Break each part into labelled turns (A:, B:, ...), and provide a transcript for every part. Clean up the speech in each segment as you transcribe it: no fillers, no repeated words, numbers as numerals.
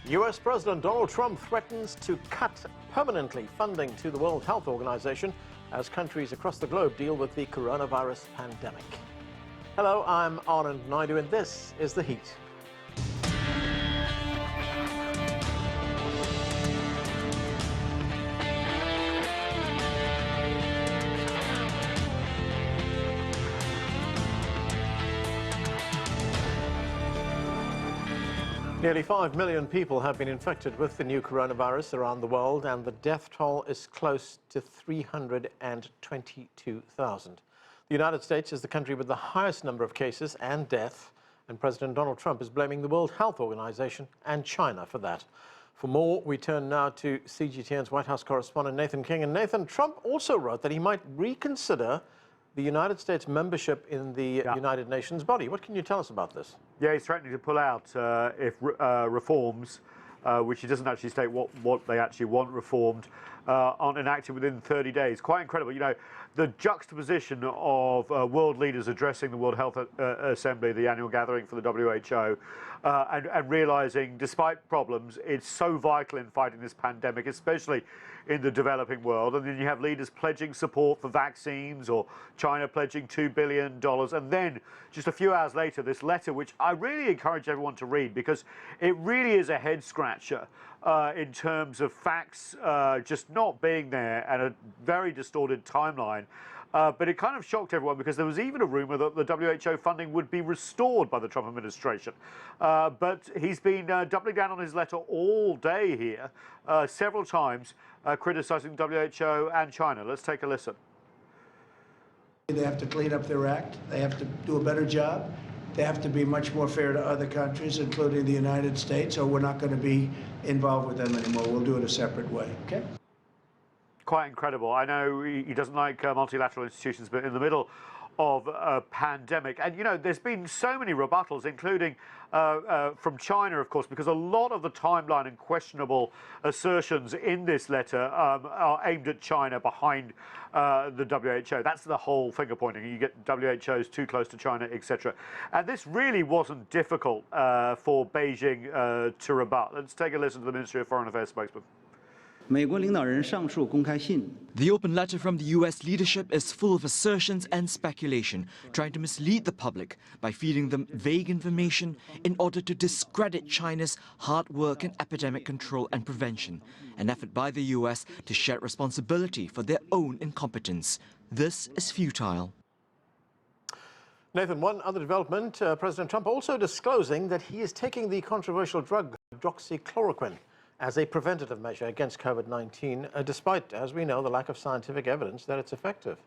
A: U.S. President Donald Trump threatens to cut permanently funding to the World Health Organization as countries across the globe deal with the coronavirus pandemic. Hello, I'm Anand Naidu, and this is The Heat. Nearly 5 million people have been infected with the new coronavirus around the world, and the death toll is close to 322,000. The United States is the country with the highest number of cases and death, and President Donald Trump is blaming the World Health Organization and China for that. For more, we turn now to CGTN's White House correspondent Nathan King. And Nathan, Trump also wrote that he might reconsider the United States membership in the United Nations body. What can you tell us about this?
B: Yeah, he's threatening to pull out if reforms, which he doesn't actually state what they actually want reformed, aren't enacted within 30 days. Quite incredible. You know, the juxtaposition of world leaders addressing the World Health Assembly, the annual gathering for the WHO, and realizing, despite problems, it's so vital in fighting this pandemic, especially in the developing world. And then you have leaders pledging support for vaccines, or China pledging $2 billion. And then just a few hours later, this letter, which I really encourage everyone to read, because it really is a head scratcher in terms of facts just not being there and a very distorted timeline. But it kind of shocked everyone, because there was even a rumor that the WHO funding would be restored by the Trump administration. But he's been doubling down on his letter all day here, several times, criticizing WHO and China. Let's take a listen.
C: They have to clean up their act. They have to do a better job. They have to be much more fair to other countries, including the United States, or we're not going to be involved with them anymore. We'll do it a separate way, okay?
B: Quite incredible. I know he doesn't like multilateral institutions, but in the middle of a pandemic, and you know, there's been so many rebuttals, including from China, of course, because a lot of the timeline and questionable assertions in this letter are aimed at China behind the WHO. That's the whole finger pointing. You get WHO's too close to China, etc. And this really wasn't difficult for Beijing to rebut. Let's take a listen to the Ministry of Foreign Affairs spokesman.
D: The
E: open letter from the U.S. leadership is full of assertions and speculation, trying to mislead the public by feeding them vague information in order to discredit China's hard work in epidemic control and prevention, an effort by the U.S. to shed responsibility for their own incompetence. This is futile.
A: Nathan, one other development, President Trump also disclosing that he is taking the controversial drug hydroxychloroquine as a preventative measure against COVID-19, despite, as we know, the lack of scientific evidence that it's effective.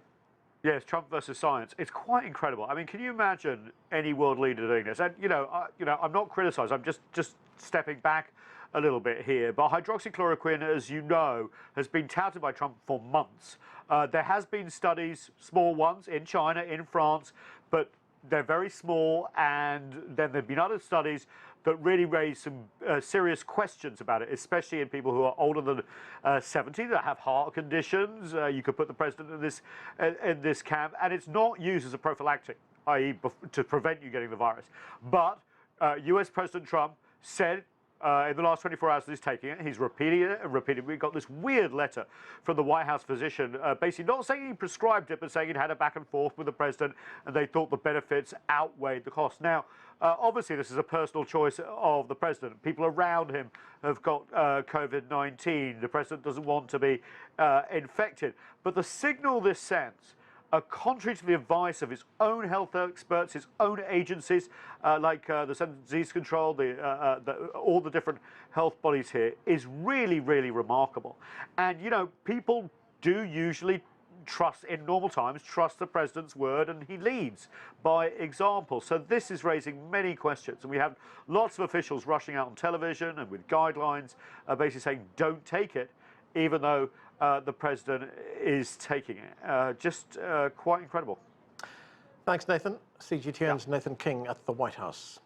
B: Yes, Trump versus science. It's quite incredible. I mean, can you imagine any world leader doing this? And I'm not criticising. I'm just stepping back a little bit here. But hydroxychloroquine, as you know, has been touted by Trump for months. There has been studies, small ones, in China, in France, but they're very small. And then there've been other studies that really raise some serious questions about it, especially in people who are older than 70, that have heart conditions. You could put the president in this camp, and it's not used as a prophylactic, i.e. to prevent you getting the virus. But US President Trump said in the last 24 hours that he's taking it. He's repeating it and repeating it. We got this weird letter from the White House physician, basically not saying he prescribed it, but saying he'd had a back and forth with the president, and they thought the benefits outweighed the cost. Now, obviously, this is a personal choice of the president. People around him have got COVID-19. The president doesn't want to be infected. But the signal this sends, contrary to the advice of his own health experts, his own agencies, like the Centers for Disease Control, all the different health bodies here, is really, really remarkable. And, you know, people do usually trust, in normal times, trust the president's word, and he leads by example. So this is raising many questions, and we have lots of officials rushing out on television and with guidelines basically saying don't take it, even though the president is taking it. Just quite incredible.
A: Thanks, Nathan. CGTN's Nathan King at the White House.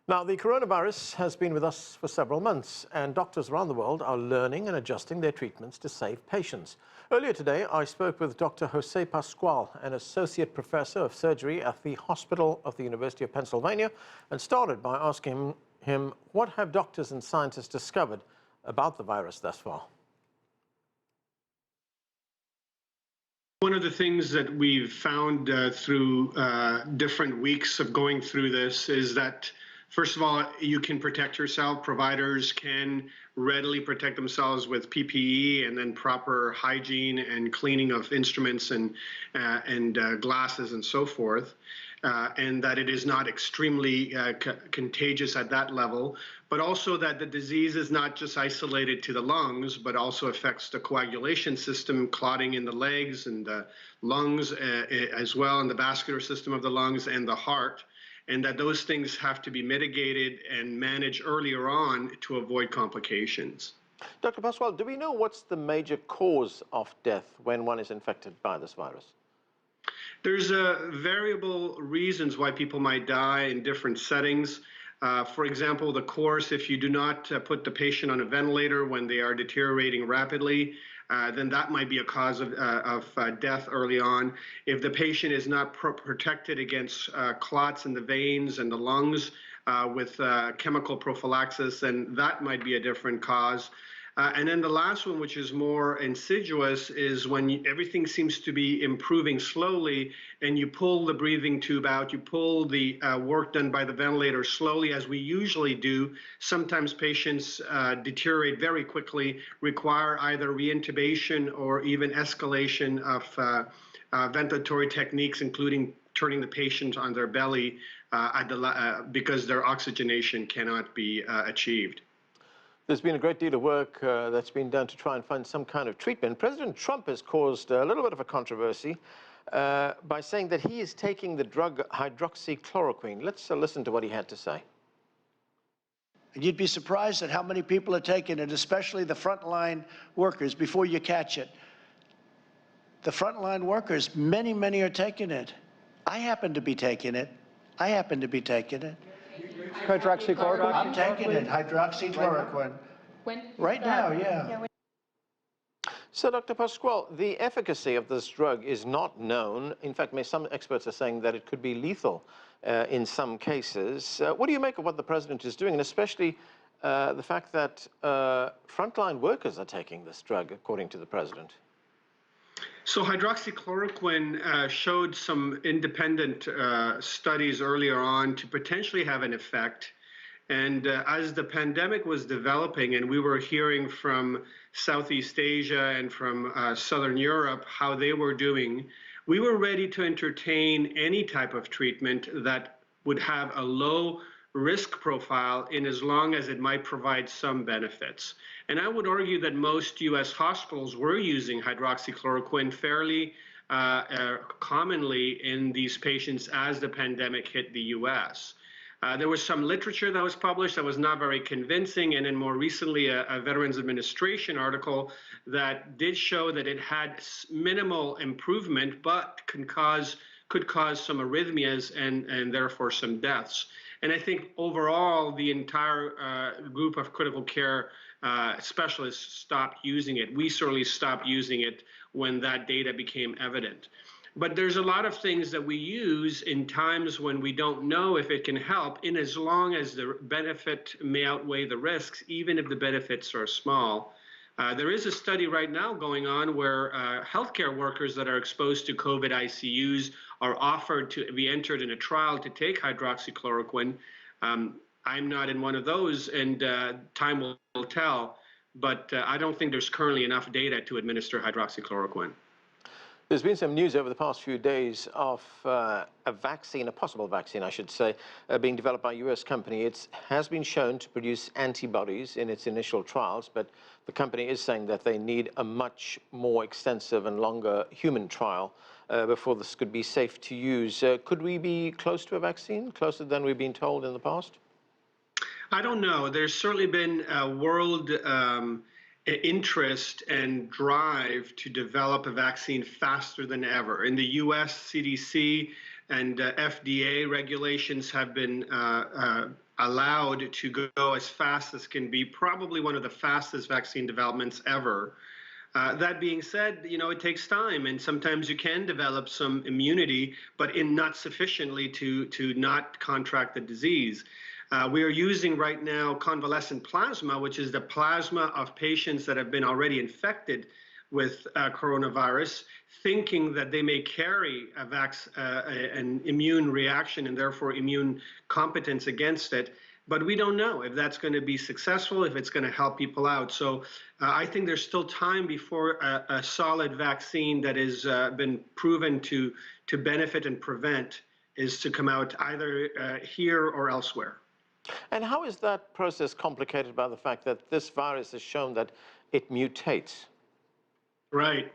A: Now, the coronavirus has been with us for several months, and doctors around the world are learning and adjusting their treatments to save patients. Earlier today, I spoke with Dr. Jose Pascual, an associate professor of surgery at the Hospital of the University of Pennsylvania, and started by asking him what have doctors and scientists discovered about the virus thus far.
D: One of the things that we've found through different weeks of going through this is that, first of all, you can protect yourself. Providers can readily protect themselves with PPE and then proper hygiene and cleaning of instruments and glasses and so forth. And that it is not extremely contagious at that level, but also that the disease is not just isolated to the lungs, but also affects the coagulation system, clotting in the legs and the lungs as well, and the vascular system of the lungs and the heart, and that those things have to be mitigated and managed earlier on to avoid complications.
A: Dr. Pascual, do we know what's the major cause of death when one is infected by this virus?
D: There's variable reasons why people might die in different settings. For example, the course, if you do not put the patient on a ventilator when they are deteriorating rapidly, then that might be a cause of death early on. If the patient is not protected against clots in the veins and the lungs with chemical prophylaxis, then that might be a different cause. And then the last one, which is more insidious, is when everything seems to be improving slowly and you pull the breathing tube out, you pull the work done by the ventilator slowly, as we usually do. Sometimes patients deteriorate very quickly, require either reintubation or even escalation of ventilatory techniques, including turning the patient on their belly because their oxygenation cannot be achieved.
A: There's been a great deal of work that's been done to try and find some kind of treatment. President Trump has caused a little bit of a controversy by saying that he is taking the drug hydroxychloroquine. Let's listen to what he had to say.
C: You'd be surprised at how many people are taking it, especially the frontline workers, before you catch it. The frontline workers, many are taking it. I happen to be taking it.
F: Hydroxychloroquine?
C: I'm taking it, hydroxychloroquine. Right now, yeah.
A: So, Dr. Pascual, the efficacy of this drug is not known. In fact, some experts are saying that it could be lethal in some cases. What do you make of what the president is doing, and especially the fact that frontline workers are taking this drug, according to the president?
D: So hydroxychloroquine showed some independent studies earlier on to potentially have an effect. And as the pandemic was developing and we were hearing from Southeast Asia and from Southern Europe how they were doing, we were ready to entertain any type of treatment that would have a low risk profile in as long as it might provide some benefits. And I would argue that most U.S. hospitals were using hydroxychloroquine fairly commonly in these patients as the pandemic hit the U.S. There was some literature that was published that was not very convincing, and then more recently a Veterans Administration article that did show that it had minimal improvement, but could cause some arrhythmias and therefore some deaths. And I think overall the entire group of critical care specialists stopped using it. We certainly stopped using it when that data became evident. But there's a lot of things that we use in times when we don't know if it can help, in as long as the benefit may outweigh the risks, even if the benefits are small. There is a study right now going on where healthcare workers that are exposed to COVID ICUs are offered to be entered in a trial to take hydroxychloroquine. I'm not in one of those, and time will tell, but I don't think there's currently enough data to administer hydroxychloroquine.
A: There's been some news over the past few days of a vaccine, a possible vaccine, I should say, being developed by a U.S. company. It has been shown to produce antibodies in its initial trials, but the company is saying that they need a much more extensive and longer human trial before this could be safe to use. Could we be close to a vaccine, closer than we've been told in the past?
D: I don't know. There's certainly been a world interest and drive to develop a vaccine faster than ever. In the U.S. CDC, and FDA regulations have been allowed to go as fast as can be, probably one of the fastest vaccine developments ever. That being said, it takes time, and sometimes you can develop some immunity, but not sufficiently to not contract the disease. We are using right now convalescent plasma, which is the plasma of patients that have been already infected with coronavirus, thinking that they may carry an immune reaction and therefore immune competence against it. But we don't know if that's going to be successful, if it's going to help people out. So I think there's still time before a solid vaccine that has been proven to benefit and prevent is to come out either here or elsewhere.
A: And how is that process complicated by the fact that this virus has shown that it mutates?
D: Right.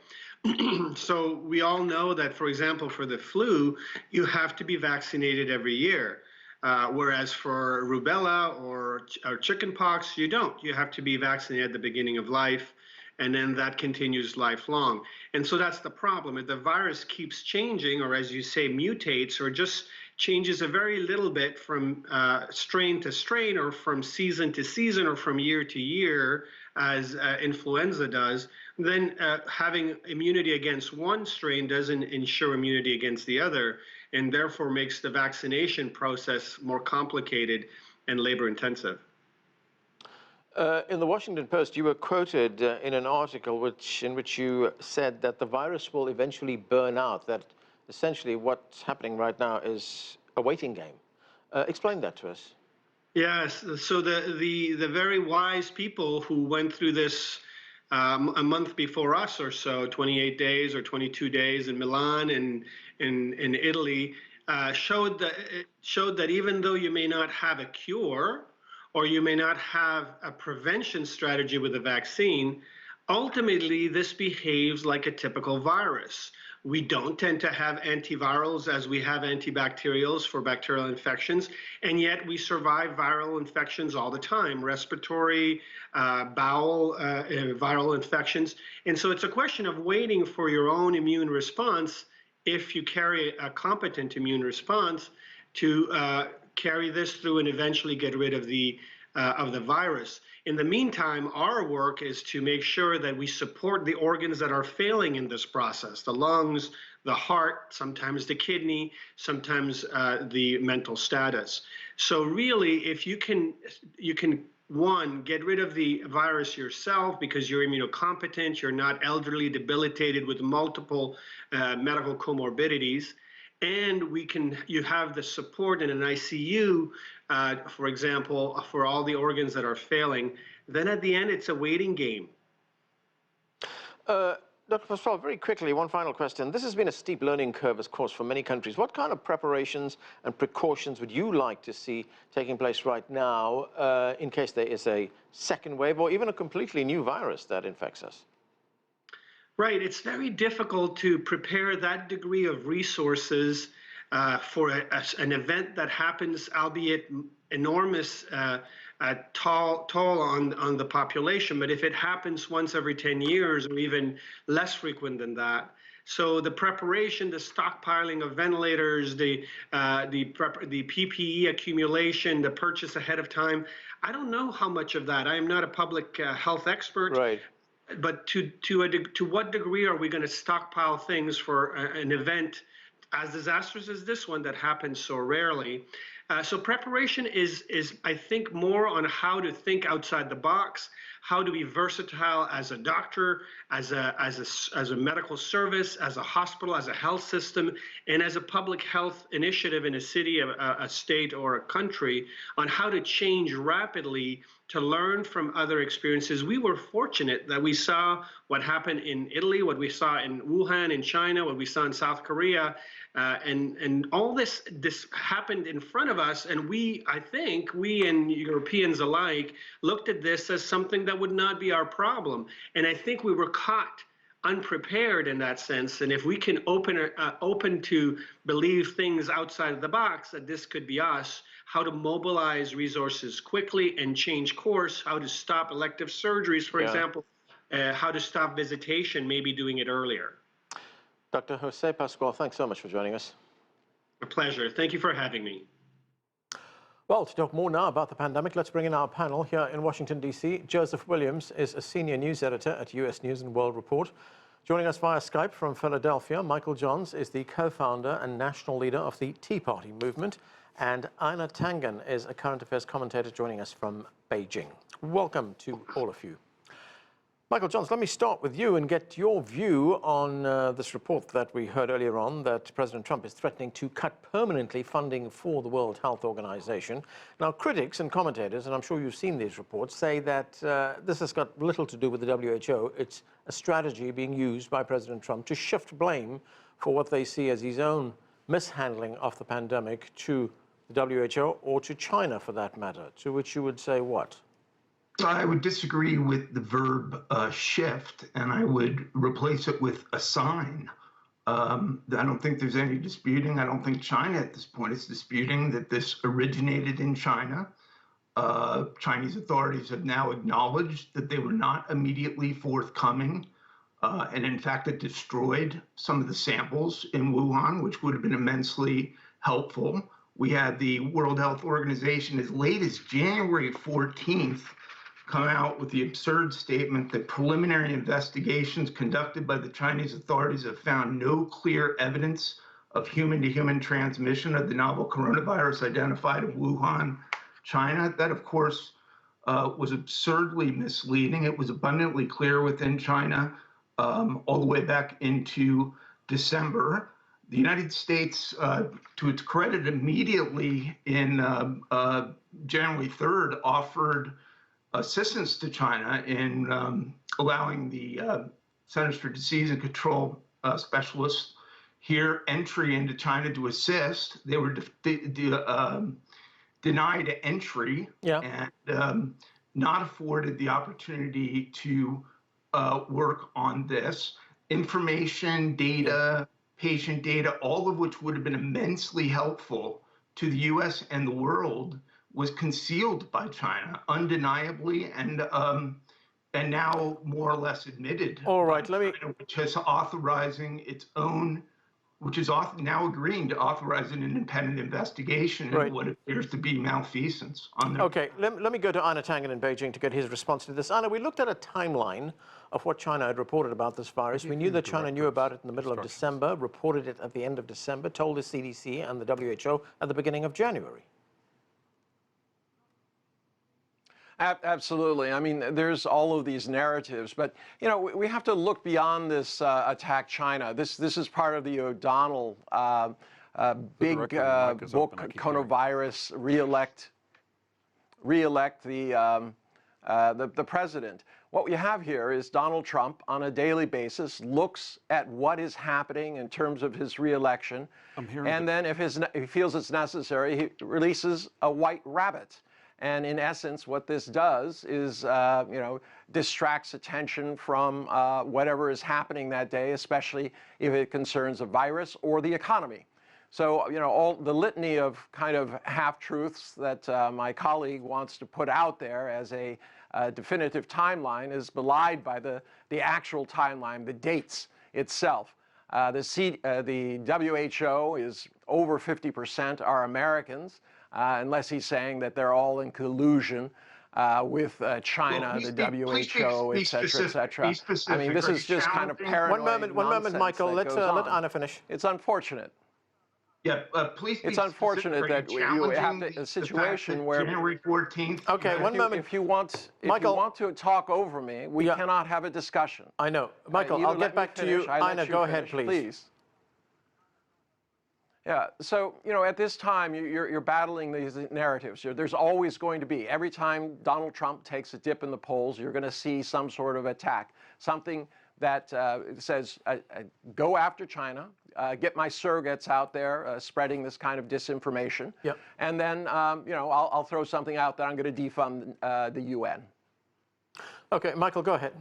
D: So we all know that, for example, for the flu, you have to be vaccinated every year. Whereas for rubella or chickenpox, you don't. You have to be vaccinated at the beginning of life, and then that continues lifelong. And so that's the problem. If the virus keeps changing, or as you say, mutates, or just changes a very little bit from strain to strain, or from season to season, or from year to year, as influenza does, then having immunity against one strain doesn't ensure immunity against the other, and therefore makes the vaccination process more complicated and labor-intensive.
A: In the Washington Post, you were quoted in an article in which you said that the virus will eventually burn out, that essentially what's happening right now is a waiting game. Explain that to us.
D: Yes, so the very wise people who went through this a month before us or so, 28 days or 22 days in Milan and in Italy, showed that even though you may not have a cure or you may not have a prevention strategy with a vaccine, ultimately this behaves like a typical virus. We don't tend to have antivirals as we have antibacterials for bacterial infections, and yet we survive viral infections all the time, respiratory, bowel viral infections. And so it's a question of waiting for your own immune response, if you carry a competent immune response, to carry this through and eventually get rid of the virus. In the meantime, our work is to make sure that we support the organs that are failing in this process, the lungs, the heart, sometimes the kidney, sometimes the mental status. So really, if you can, one, get rid of the virus yourself because you're immunocompetent, you're not elderly, debilitated with multiple medical comorbidities, and you have the support in an ICU, for example, for all the organs that are failing, then at the end, it's a waiting game.
A: Dr. Pascual, very quickly, one final question. This has been a steep learning curve, of course, for many countries. What kind of preparations and precautions would you like to see taking place right now in case there is a second wave or even a completely new virus that infects us?
D: Right. It's very difficult to prepare that degree of resources for an event that happens, albeit enormous toll on the population. But if it happens once every 10 years or even less frequent than that, so the preparation, the stockpiling of ventilators, the PPE accumulation, the purchase ahead of time, I don't know how much of that. I am not a public health expert.
A: Right.
D: But to what degree are we going to stockpile things for an event as disastrous as this one that happens so rarely? So preparation is, I think, more on how to think outside the box, how to be versatile as a doctor, as a medical service, as a hospital, as a health system, and as a public health initiative in a city, a state, or a country, on how to change rapidly to learn from other experiences. We were fortunate that we saw what happened in Italy, what we saw in Wuhan in China, what we saw in South Korea, and all this happened in front of us, and I think we and Europeans alike looked at this as something that would not be our problem. And I think we were caught unprepared in that sense. And if we can open to believe things outside of the box, that this could be us, how to mobilize resources quickly and change course, how to stop elective surgeries, for example, how to stop visitation, maybe doing it earlier.
A: Dr. Jose Pascual, thanks so much for joining us.
D: A pleasure. Thank you for having me.
A: Well, to talk more now about the pandemic, let's bring in our panel here in Washington, D.C. Joseph Williams is a senior news editor at U.S. News and World Report. Joining us via Skype from Philadelphia, Michael Johns is the co-founder and national leader of the Tea Party movement. And Einar Tangen is a current affairs commentator joining us from Beijing. Welcome to all of you. Michael Johns, let me start with you and get your view on this report that we heard earlier on, that President Trump is threatening to cut permanently funding for the World Health Organization. Now, critics and commentators, and I'm sure you've seen these reports, say that this has got little to do with the WHO. It's a strategy being used by President Trump to shift blame for what they see as his own mishandling of the pandemic to the WHO or to China, for that matter, to which you would say what?
F: I would disagree with the verb shift, and I would replace it with assign. I don't think there's any disputing. I don't think China at this point is disputing that this originated in China. Chinese authorities have now acknowledged that they were not immediately forthcoming, and in fact, it destroyed some of the samples in Wuhan, which would have been immensely helpful. We had the World Health Organization as late as January 14th come out with the absurd statement that preliminary investigations conducted by the Chinese authorities have found no clear evidence of human-to-human transmission of the novel coronavirus identified in Wuhan, China. That, of course, was absurdly misleading. It was abundantly clear within China all the way back into December. The United States, to its credit, immediately in January 3rd offered assistance to China in allowing the Centers for Disease and Control specialists here entry into China to assist. They were denied entry and not afforded the opportunity to work on this. Information, data, patient data, all of which would have been immensely helpful to the U.S. and the world, was concealed by China, undeniably, and now more or less admitted.
A: All right,
F: which is authorizing its own, which is now agreeing to authorize an independent investigation into what appears to be malfeasance on their.
A: Okay, let me go to Einar Tangen in Beijing to get his response to this. Einar, we looked at a timeline of what China had reported about this virus. We knew that China knew about it in the middle of December, reported it at the end of December, told the CDC and the WHO at the beginning of January.
G: Absolutely. I mean, there's all of these narratives, but you know, we have to look beyond this attack China. This is part of the O'Donnell big book, Coronavirus, re-elect the president. What we have here is Donald Trump on a daily basis looks at what is happening in terms of his re-election, and then if he feels it's necessary, he releases a white rabbit. And in essence, what this does is, distracts attention from whatever is happening that day, especially if it concerns a virus or the economy. So, all the litany of kind of half-truths that my colleague wants to put out there as a definitive timeline is belied by the actual timeline, the dates itself. The WHO is over 50% are Americans. Unless he's saying that they're all in collusion with China, the WHO, et cetera, et cetera. I mean, this is just kind of paranoid
A: One moment, Michael. Let Einar finish.
G: It's unfortunate.
F: Yeah, please.
G: It's unfortunate that you have a situation where
F: January 14th.
A: Okay, one moment.
G: If you want to talk over me, we cannot have a discussion.
A: I know, Michael. I'll get back to you. Einar, go ahead, please.
G: Yeah, so, at this time, you're battling these narratives. There's always going to be, every time Donald Trump takes a dip in the polls, you're going to see some sort of attack, something that says, go after China, get my surrogates out there spreading this kind of disinformation, and then, I'll throw something out that I'm going to defund the UN.
A: Okay, Michael, go ahead.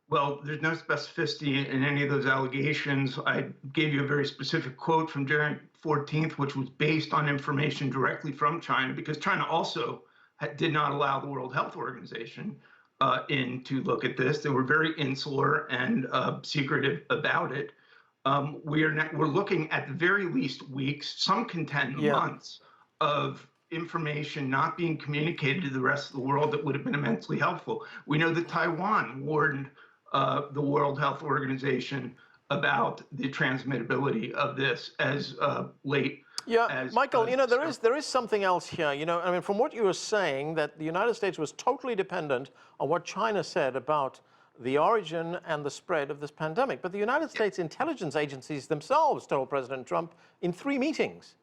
F: Well, there's no specificity in any of those allegations. I gave you a very specific quote from January 14th, which was based on information directly from China, because China also did not allow the World Health Organization in to look at this. They were very insular and secretive about it. we're looking at the very least weeks, some contend months of information not being communicated to the rest of the world that would have been immensely helpful. We know that Taiwan warned the World Health Organization about the transmittability of this as late.
A: Yeah, Michael, you know, there is something else here. You know, I mean, from what you were saying, that the United States was totally dependent on what China said about the origin and the spread of this pandemic. But the United States intelligence agencies themselves told President Trump in 3 meetings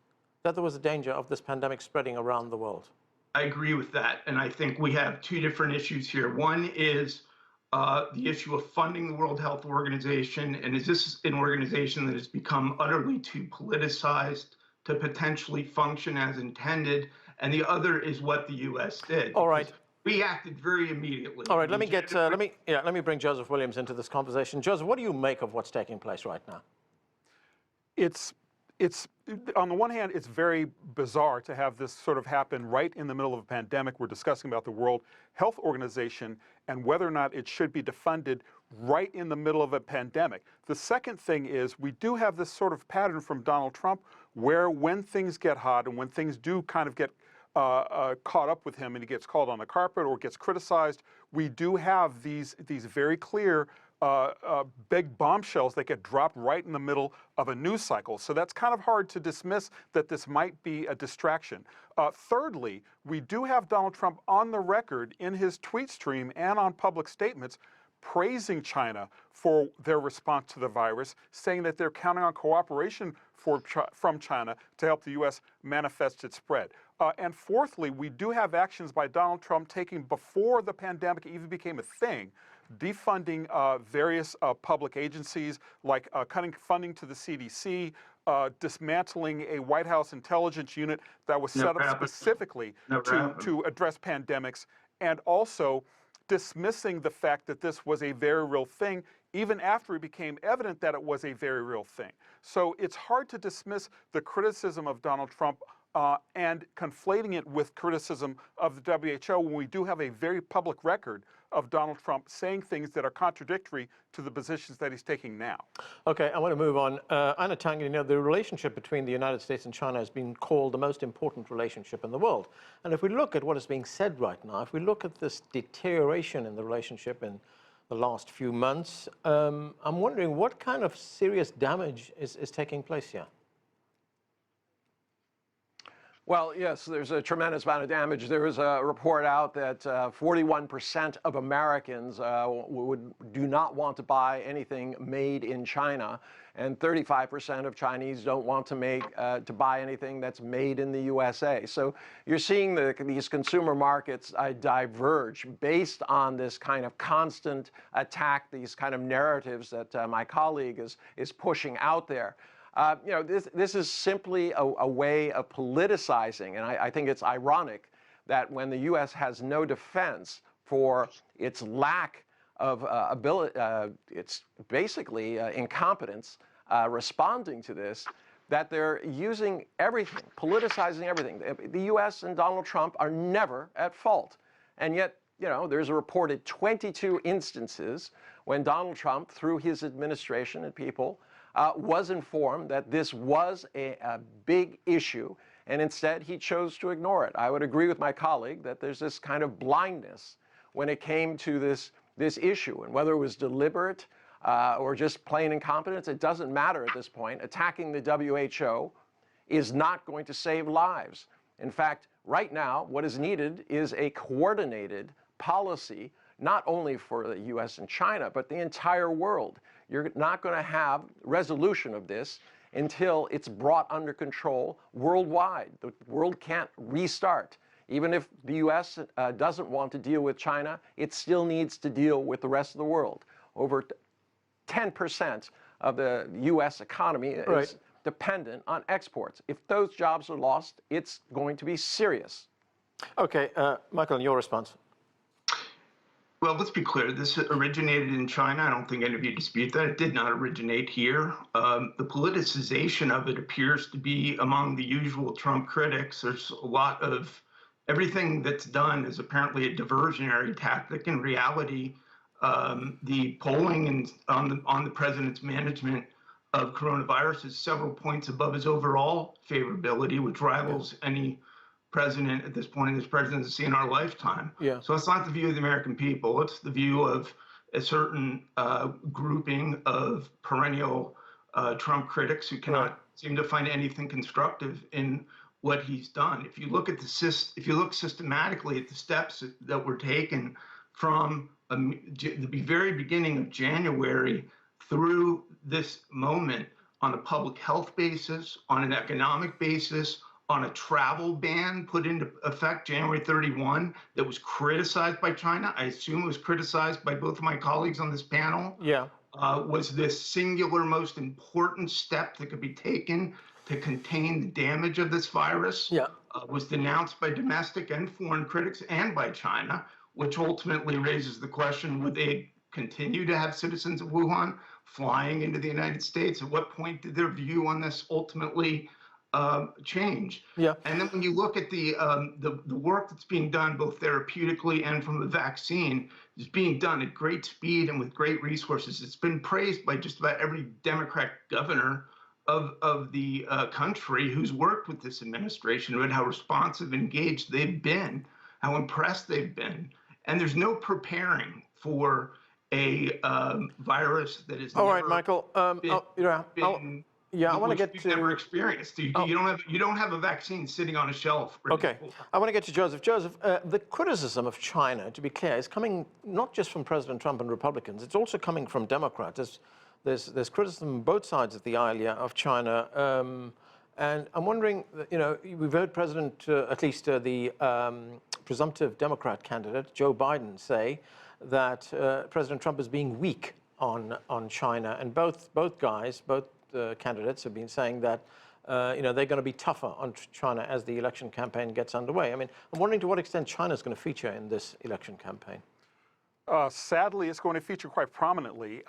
A: that there was a danger of this pandemic spreading around the world.
F: I agree with that. And I think we have 2 different issues here. One is the issue of funding the World Health Organization. And is this an organization that has become utterly too politicized to potentially function as intended? And the other is what the U.S. did.
A: All right.
F: We acted very immediately.
A: All right, let me bring Joseph Williams into this conversation. Joseph, what do you make of what's taking place right now?
H: It's on the one hand, it's very bizarre to have this sort of happen right in the middle of a pandemic. We're discussing about the World Health Organization and whether or not it should be defunded right in the middle of a pandemic. The second thing is we do have this sort of pattern from Donald Trump where when things get hot and when things do kind of get caught up with him and he gets called on the carpet or gets criticized, we do have these very clear big bombshells that get dropped right in the middle of a news cycle. So that's kind of hard to dismiss that this might be a distraction. Thirdly, we do have Donald Trump on the record in his tweet stream and on public statements praising China for their response to the virus, saying that they're counting on cooperation from China to help the U.S. manifest its spread. And fourthly, we do have actions by Donald Trump taking before the pandemic even became a thing, defunding various public agencies, like cutting funding to the CDC, dismantling a White House intelligence unit that was set up specifically to address pandemics, and also dismissing the fact that this was a very real thing, even after it became evident that it was a very real thing. So it's hard to dismiss the criticism of Donald Trump and conflating it with criticism of the WHO when we do have a very public record of Donald Trump saying things that are contradictory to the positions that he's taking now.
A: Okay, I want to move on. Einar Tangen, you know, the relationship between the United States and China has been called the most important relationship in the world. And if we look at what is being said right now, if we look at this deterioration in the relationship in the last few months, I'm wondering what kind of serious damage is taking place here?
G: Well, yes, there's a tremendous amount of damage. There was a report out that 41% of Americans do not want to buy anything made in China, and 35% of Chinese don't want to buy anything that's made in the USA. So you're seeing these consumer markets diverge based on this kind of constant attack, these kind of narratives that my colleague is pushing out there. You know, this is simply a way of politicizing, and I think it's ironic that when the U.S. has no defense for its lack of ability, it's basically incompetence responding to this, that they're using everything, politicizing everything. The U.S. and Donald Trump are never at fault, and yet, you know, there's a reported 22 instances when Donald Trump, through his administration and people, was informed that this was a big issue, and instead he chose to ignore it. I would agree with my colleague that there's this kind of blindness when it came to this issue, and whether it was deliberate or just plain incompetence, it doesn't matter at this point. Attacking the WHO is not going to save lives. In fact, right now, what is needed is a coordinated policy, not only for the U.S. and China, but the entire world. You're not going to have resolution of this until it's brought under control worldwide. The world can't restart. Even if the U.S. doesn't want to deal with China, it still needs to deal with the rest of the world. Over 10% of the U.S. economy is dependent on exports. If those jobs are lost, it's going to be serious. Okay,
A: Michael, your response.
F: Well, let's be clear. This originated in China. I don't think any of you dispute that. It did not originate here. The politicization of it appears to be among the usual Trump critics. There's a lot of everything that's done is apparently a diversionary tactic. In reality, the polling on the president's management of coronavirus is several points above his overall favorability, which rivals any president at this point in his presidency in our lifetime.
A: Yeah.
F: So it's not the view of the American people. It's the view of a certain grouping of perennial Trump critics who cannot seem to find anything constructive in what he's done. If you look at if you look systematically at the steps that were taken from the very beginning of January through this moment on a public health basis, on an economic basis, on a travel ban put into effect January 31 that was criticized by China, I assume it was criticized by both of my colleagues on this panel, was this singular most important step that could be taken to contain the damage of this virus, was denounced by domestic and foreign critics and by China, which ultimately raises the question, would they continue to have citizens of Wuhan flying into the United States? At what point did their view on this ultimately change? And then when you look at the work that's being done both therapeutically and from the vaccine, is being done at great speed and with great resources. It's been praised by just about every Democrat governor of the country who's worked with this administration about how responsive, engaged they've been, how impressed they've been. And there's no preparing for a virus that is
A: all right, Michael. I want to get to
F: never experienced. You don't have a vaccine sitting on a shelf.
A: Okay, I want to get to Joseph. Joseph, the criticism of China, to be clear, is coming not just from President Trump and Republicans. It's also coming from Democrats. There's criticism on both sides of the aisle of China, and I'm wondering, we've heard President, at least the presumptive Democrat candidate, Joe Biden, say that President Trump is being weak on China, and both candidates have been saying that they're going to be tougher on China as the election campaign gets underway. I mean, I'm wondering to what extent China is going to feature in this election campaign.
H: Sadly, it's going to feature quite prominently.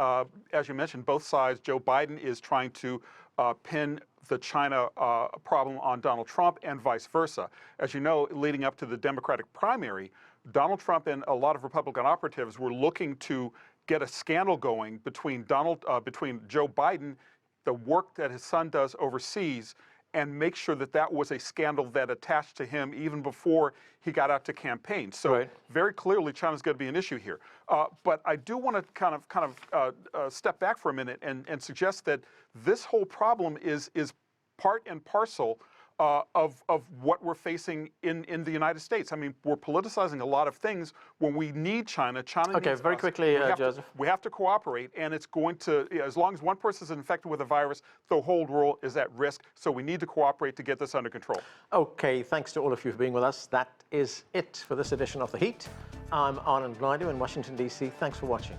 H: As you mentioned, both sides. Joe Biden is trying to pin the China problem on Donald Trump and vice versa. As you know, leading up to the Democratic primary, Donald Trump and a lot of Republican operatives were looking to get a scandal going between Joe Biden, the work that his son does overseas, and make sure that that was a scandal that attached to him even before he got out to campaign. So very clearly, China's going to be an issue here. But I do want to kind of step back for a minute and suggest that this whole problem is part and parcel of what we're facing in the United States. I mean, we're politicizing a lot of things when we need China. China needs
A: very
H: us.
A: quickly, Joseph.
H: We have to cooperate, and it's going to, as long as one person is infected with a virus, the whole world is at risk. So we need to cooperate to get this under control.
A: Okay, thanks to all of you for being with us. That is it for this edition of The Heat. I'm Arnold Gnaidu in Washington, D.C. Thanks for watching.